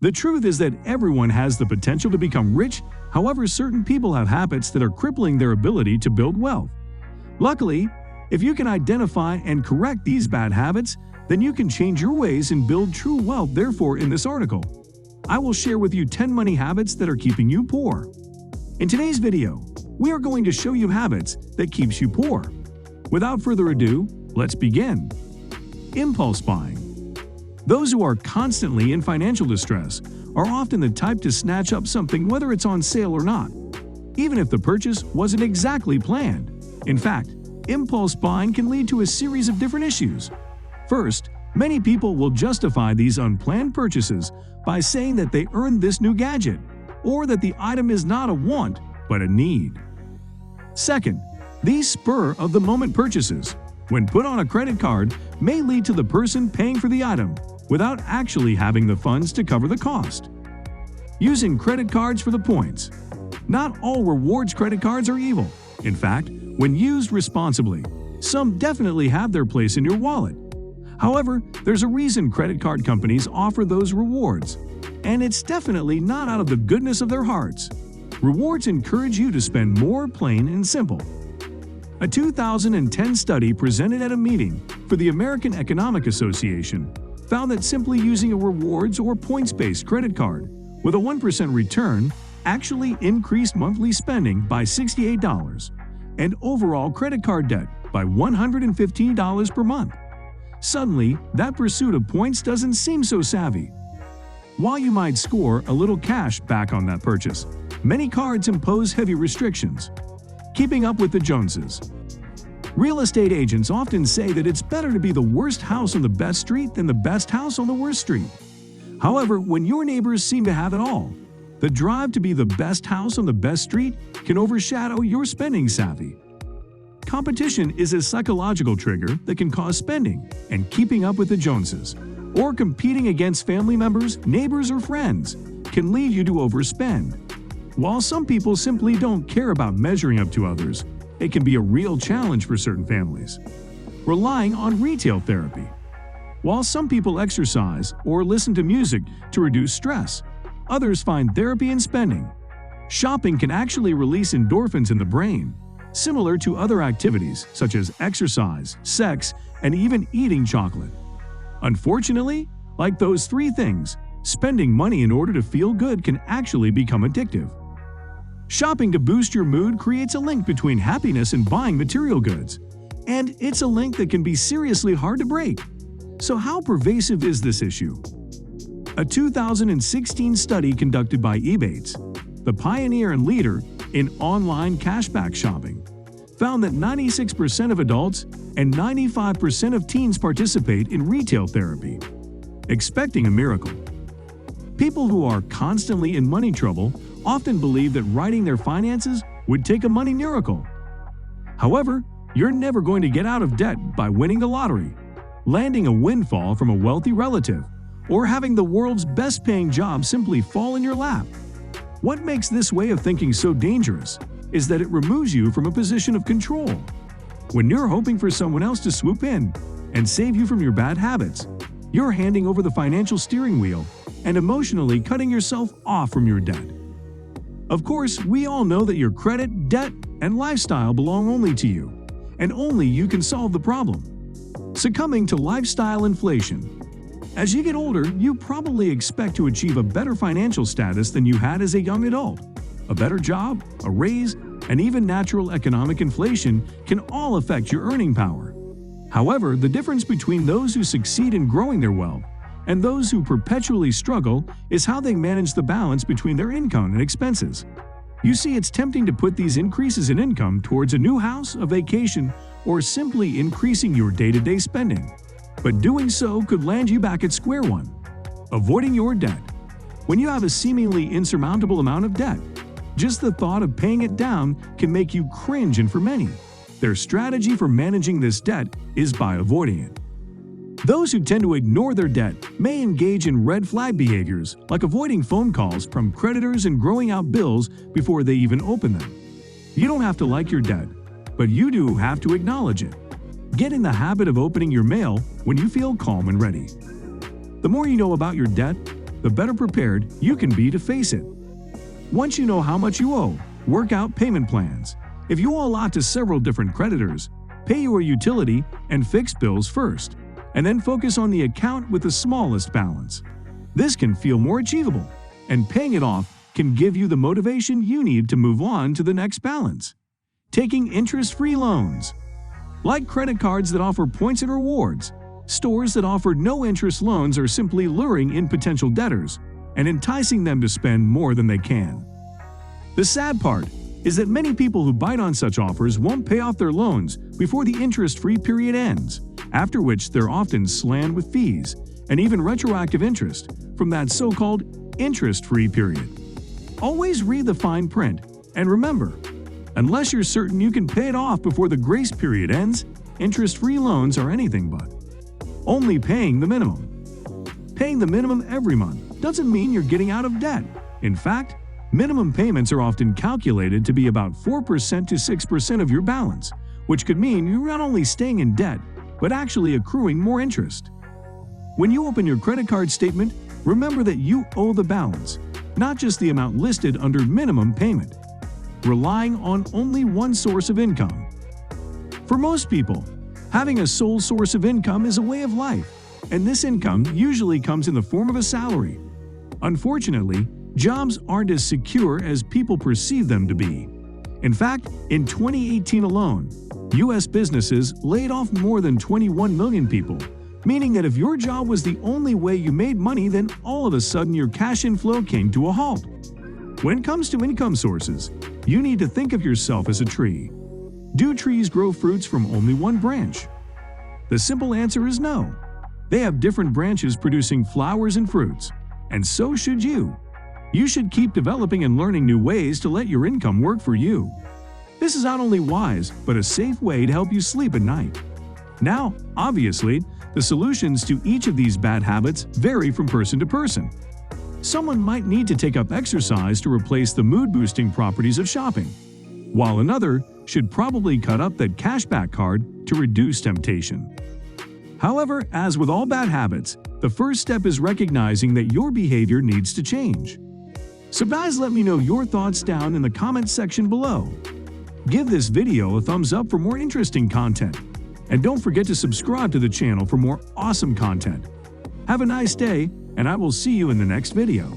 The truth is that everyone has the potential to become rich, however, certain people have habits that are crippling their ability to build wealth. Luckily, if you can identify and correct these bad habits, then you can change your ways and build true wealth. Therefore, in this article, I will share with you 10 money habits that are keeping you poor. In today's video, we are going to show you habits that keeps you poor. Without further ado, let's begin. Impulse buying. Those who are constantly in financial distress are often the type to snatch up something whether it's on sale or not, even if the purchase wasn't exactly planned. In fact, impulse buying can lead to a series of different issues. First, many people will justify these unplanned purchases by saying that they earned this new gadget, or that the item is not a want, but a need. Second, these spur-of-the-moment purchases, when put on a credit card, may lead to the person paying for the item without actually having the funds to cover the cost. Using credit cards for the points. Not all rewards credit cards are evil. In fact, when used responsibly, some definitely have their place in your wallet. However, there's a reason credit card companies offer those rewards, and it's definitely not out of the goodness of their hearts. Rewards encourage you to spend more, plain and simple. A 2010 study presented at a meeting for the American Economic Association found that simply using a rewards or points-based credit card with a 1% return actually increased monthly spending by $68 and overall credit card debt by $115 per month. Suddenly, that pursuit of points doesn't seem so savvy. While you might score a little cash back on that purchase, many cards impose heavy restrictions. Keeping up with the Joneses. Real estate agents often say that it's better to be the worst house on the best street than the best house on the worst street. However, when your neighbors seem to have it all, the drive to be the best house on the best street can overshadow your spending savvy. Competition is a psychological trigger that can cause spending and keeping up with the Joneses, or competing against family members, neighbors, or friends can lead you to overspend. While some people simply don't care about measuring up to others, it can be a real challenge for certain families. Relying on retail therapy. While some people exercise or listen to music to reduce stress, others find therapy in spending. Shopping can actually release endorphins in the brain, similar to other activities such as exercise, sex, and even eating chocolate. Unfortunately, like those three things, spending money in order to feel good can actually become addictive. Shopping to boost your mood creates a link between happiness and buying material goods, and it's a link that can be seriously hard to break. So how pervasive is this issue? A 2016 study conducted by Ebates, the pioneer and leader in online cashback shopping, found that 96% of adults and 95% of teens participate in retail therapy, expecting a miracle. People who are constantly in money trouble often believe that righting their finances would take a money miracle. However, you're never going to get out of debt by winning the lottery, landing a windfall from a wealthy relative, or having the world's best-paying job simply fall in your lap. What makes this way of thinking so dangerous is that it removes you from a position of control. When you're hoping for someone else to swoop in and save you from your bad habits, you're handing over the financial steering wheel and emotionally cutting yourself off from your debt. Of course, we all know that your credit, debt, and lifestyle belong only to you, and only you can solve the problem. Succumbing to lifestyle inflation. As you get older, you probably expect to achieve a better financial status than you had as a young adult. A better job, a raise, and even natural economic inflation can all affect your earning power. However, the difference between those who succeed in growing their wealth and those who perpetually struggle is how they manage the balance between their income and expenses. You see, it's tempting to put these increases in income towards a new house, a vacation, or simply increasing your day-to-day spending. But doing so could land you back at square one. Avoiding your debt. When you have a seemingly insurmountable amount of debt, just the thought of paying it down can make you cringe, and for many, their strategy for managing this debt is by avoiding it. Those who tend to ignore their debt may engage in red flag behaviors like avoiding phone calls from creditors and growing out bills before they even open them. You don't have to like your debt, but you do have to acknowledge it. Get in the habit of opening your mail when you feel calm and ready. The more you know about your debt, the better prepared you can be to face it. Once you know how much you owe, work out payment plans. If you owe a lot to several different creditors, pay your utility and fixed bills first, and then focus on the account with the smallest balance. This can feel more achievable, and paying it off can give you the motivation you need to move on to the next balance. Taking interest-free loans. Like credit cards that offer points and rewards, stores that offer no-interest loans are simply luring in potential debtors and enticing them to spend more than they can. The sad part is that many people who bite on such offers won't pay off their loans before the interest-free period ends, after which they're often slammed with fees and even retroactive interest from that so-called interest-free period. Always read the fine print, and remember, unless you're certain you can pay it off before the grace period ends, interest-free loans are anything but. Only paying the minimum. Paying the minimum every month doesn't mean you're getting out of debt. In fact, minimum payments are often calculated to be about 4% to 6% of your balance, which could mean you're not only staying in debt, but actually accruing more interest. When you open your credit card statement, remember that you owe the balance, not just the amount listed under minimum payment. Relying on only one source of income. For most people, having a sole source of income is a way of life, and this income usually comes in the form of a salary. Unfortunately, jobs aren't as secure as people perceive them to be. In fact, in 2018 alone, U.S. businesses laid off more than 21 million people, meaning that if your job was the only way you made money, then all of a sudden your cash inflow came to a halt. When it comes to income sources, you need to think of yourself as a tree. Do trees grow fruits from only one branch? The simple answer is no. They have different branches producing flowers and fruits, and so should you. You should keep developing and learning new ways to let your income work for you. This is not only wise, but a safe way to help you sleep at night. Now, obviously, the solutions to each of these bad habits vary from person to person. Someone might need to take up exercise to replace the mood-boosting properties of shopping, while another should probably cut up that cashback card to reduce temptation. However, as with all bad habits, the first step is recognizing that your behavior needs to change. So guys, let me know your thoughts down in the comments section below. Give this video a thumbs up for more interesting content. And don't forget to subscribe to the channel for more awesome content. Have a nice day, and I will see you in the next video.